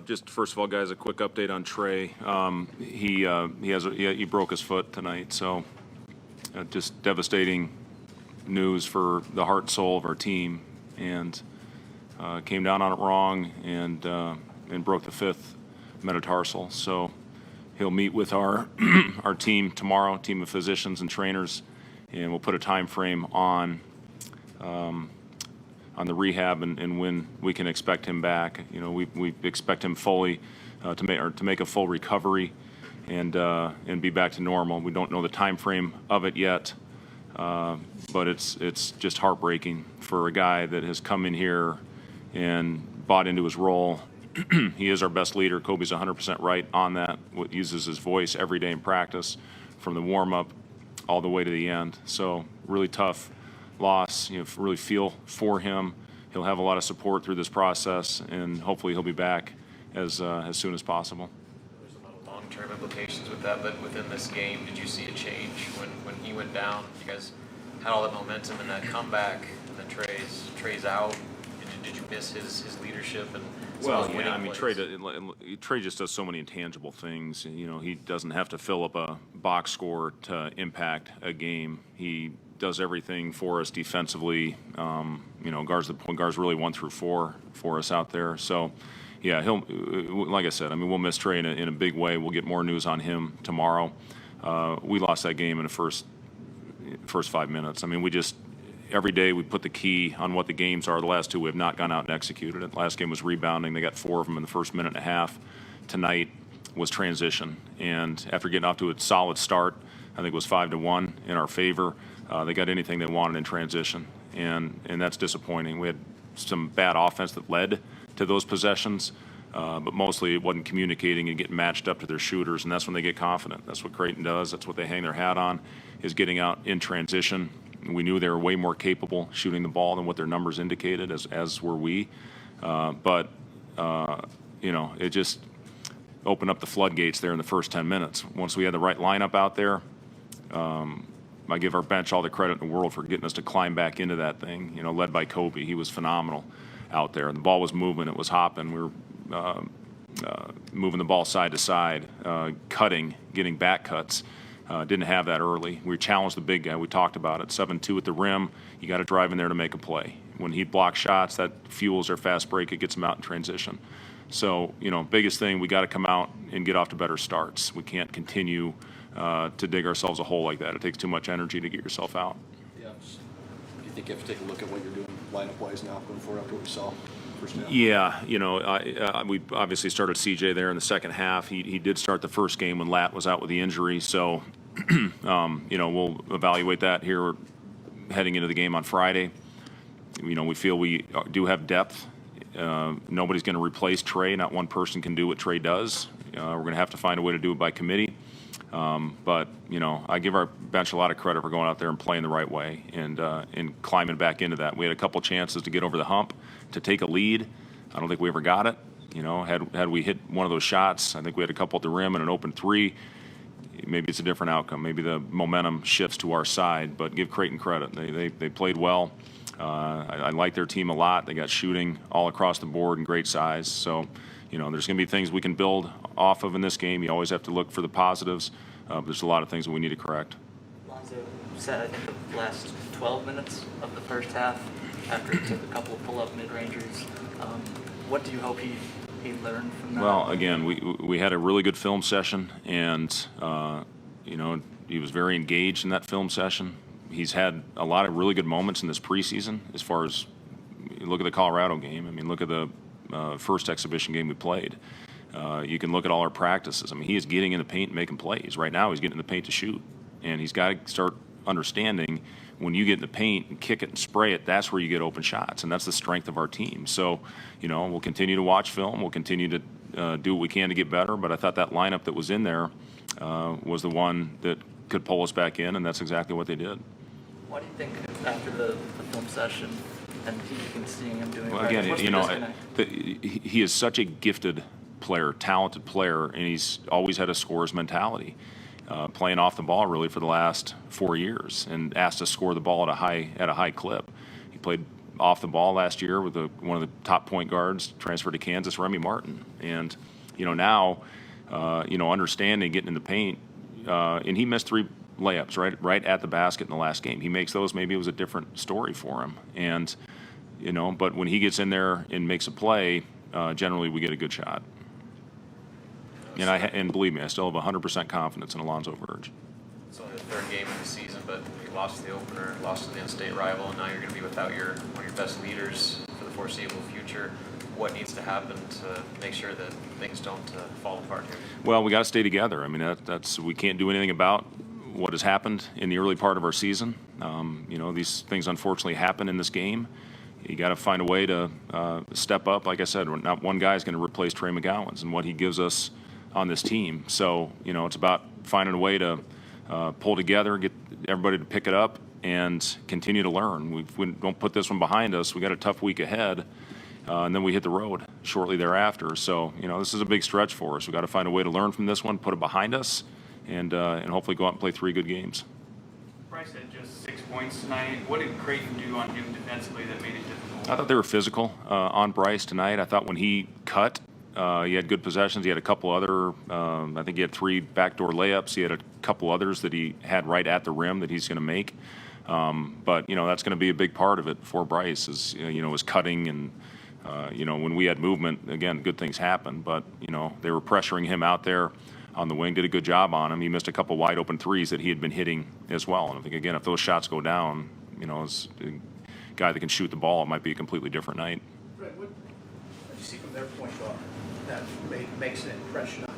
Just first of all, guys, a quick update on Trey. He broke his foot tonight, so just devastating news for the heart and soul of our team, and came down on it wrong and broke the fifth metatarsal. So he'll meet with our our team tomorrow, team of physicians and trainers, and we'll put a time frame on the rehab and when we can expect him back. You know, we expect him fully to make a full recovery and be back to normal. We don't know the time frame of it yet, but it's just heartbreaking for a guy that has come in here and bought into his role. He is our best leader. Kobe's 100% right on that. Uses his voice every day in practice, from the warm-up all the way to the end. So really tough loss. You know, really feel for him. He'll have a lot of support through this process, and hopefully he'll be back as soon as possible. There's a lot of long-term implications with that, but within this game, did you see a change when he went down? You guys had all that momentum and that comeback, and then Trey's out. Did you miss his leadership and? Well, yeah, I mean, Trey just does so many intangible things. You know, he doesn't have to fill up a box score to impact a game. He does everything for us defensively. You know, guards really 1 through 4 for us out there. So, yeah, he'll, like I said, I mean, we'll miss Trey in a big way. We'll get more news on him tomorrow. We lost that game in the first 5 minutes. I mean, every day we put the key on what the games are. The last two we have not gone out and executed it. The last game was rebounding. They got 4 of them in the first minute and a half. Tonight was transition. And after getting off to a solid start, I think it was 5-1 in our favor, they got anything they wanted in transition. And that's disappointing. We had some bad offense that led to those possessions, but mostly it wasn't communicating and getting matched up to their shooters, and that's when they get confident. That's what Creighton does. That's what they hang their hat on, is getting out in transition. We knew they were way more capable shooting the ball than what their numbers indicated, as were we. But you know, it just opened up the floodgates there in the first 10 minutes. Once we had the right lineup out there, I give our bench all the credit in the world for getting us to climb back into that thing, you know, led by Kobe. He was phenomenal out there. The ball was moving. It was hopping. We were moving the ball side to side, cutting, getting back cuts. Didn't have that early. We challenged the big guy. We talked about it. 7-2 at the rim. You got to drive in there to make a play. When he blocks shots, that fuels their fast break. It gets them out in transition. So, you know, biggest thing, we got to come out and get off to better starts. We can't continue to dig ourselves a hole like that. It takes too much energy to get yourself out. Yeah. Do you think you have to take a look at what you're doing lineup-wise now going forward after what we saw? Yeah, you know, we obviously started CJ there in the second half. He did start the first game when Lat was out with the injury, so you know, we'll evaluate that here heading into the game on Friday. You know, we feel we do have depth. Nobody's going to replace Trey. Not one person can do what Trey does. We're going to have to find a way to do it by committee. But you know, I give our bench a lot of credit for going out there and playing the right way and climbing back into that. We had a couple chances to get over the hump, to take a lead. I don't think we ever got it. You know, had we hit one of those shots, I think we had a couple at the rim and an open three. Maybe it's a different outcome. Maybe the momentum shifts to our side. But give Creighton credit. They played well. I like their team a lot. They got shooting all across the board and great size. So, you know, there's going to be things we can build off of in this game. You always have to look for the positives. But there's a lot of things that we need to correct. Lonzo said, I think, the last 12 minutes of the first half after he took a couple of pull-up mid-rangers. What do you hope he learned from that? Well, again, we had a really good film session, and, you know, he was very engaged in that film session. He's had a lot of really good moments in this preseason as far as look at the Colorado game. I mean, look at the first exhibition game we played. You can look at all our practices. I mean, he is getting in the paint and making plays. Right now he's getting in the paint to shoot. And he's got to start understanding when you get in the paint and kick it and spray it, that's where you get open shots. And that's the strength of our team. So, you know, we'll continue to watch film. We'll continue to do what we can to get better. But I thought that lineup that was in there was the one that could pull us back in, and that's exactly what they did. What do you think after the film session and you can see him doing well, again, you know, he is such a gifted player, talented player, and he's always had a scorer's mentality, playing off the ball really for the last 4 years, and asked to score the ball at a high clip. He played off the ball last year with one of the top point guards transferred to Kansas, Remy Martin. And, now, understanding, getting in the paint, and he missed 3 layups right at the basket in the last game. He makes those, maybe it was a different story for him. And, but when he gets in there and makes a play, generally we get a good shot. And believe me, I still have 100% confidence in Alonzo Verge. It's only the 3rd game of the season, but you lost the opener, lost to the in-state rival, and now you're going to be without one of your best leaders for the foreseeable future. What needs to happen to make sure that things don't fall apart here? Well, we got to stay together. I mean, we can't do anything about what has happened in the early part of our season. These things unfortunately happen in this game. You got to find a way to step up. Like I said, not one guy is going to replace Trey McGowens and what he gives us on this team. So, it's about finding a way to pull together, get everybody to pick it up, and continue to learn. We don't put this one behind us. We got a tough week ahead, and then we hit the road shortly thereafter. So, this is a big stretch for us. We got to find a way to learn from this one, put it behind us, and hopefully go out and play 3 good games. Bryce had just 6 points tonight. What did Creighton do on him defensively that made it difficult? I thought they were physical on Bryce tonight. I thought when he cut, he had good possessions. He had a couple other, I think he had 3 backdoor layups. He had a couple others that he had right at the rim that he's going to make. But, that's going to be a big part of it for Bryce is, his cutting and, when we had movement, again, good things happen. But, they were pressuring him out there on the wing, did a good job on him. He missed a couple wide open threes that he had been hitting as well. And I think, again, if those shots go down, as a guy that can shoot the ball, it might be a completely different night. Fred, what do you see from their point guard that makes an impression on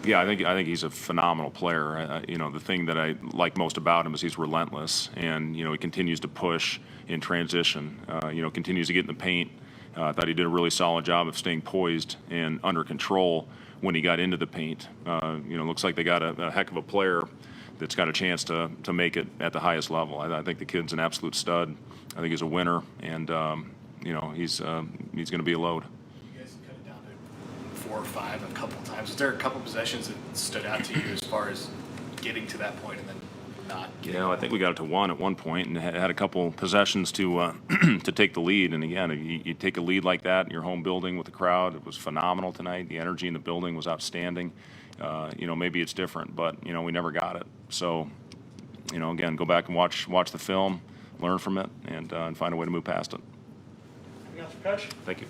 you? Yeah, I think he's a phenomenal player. The thing that I like most about him is he's relentless, and he continues to push in transition. Continues to get in the paint. I thought he did a really solid job of staying poised and under control when he got into the paint. Looks like they got a heck of a player that's got a chance to make it at the highest level. I think the kid's an absolute stud. I think he's a winner, and he's going to be a load. You guys cut it down to 4 or 5 a couple times. Was there a couple possessions that stood out to you as far as getting to that point and then not? I think we got it to 1 at one point and had a couple possessions to to take the lead. And again, you take a lead like that in your home building with the crowd. It was phenomenal tonight. The energy in the building was outstanding. Maybe it's different, but we never got it. So, again, go back and watch the film, learn from it, and find a way to move past it. Anything else, Coach? Thank you.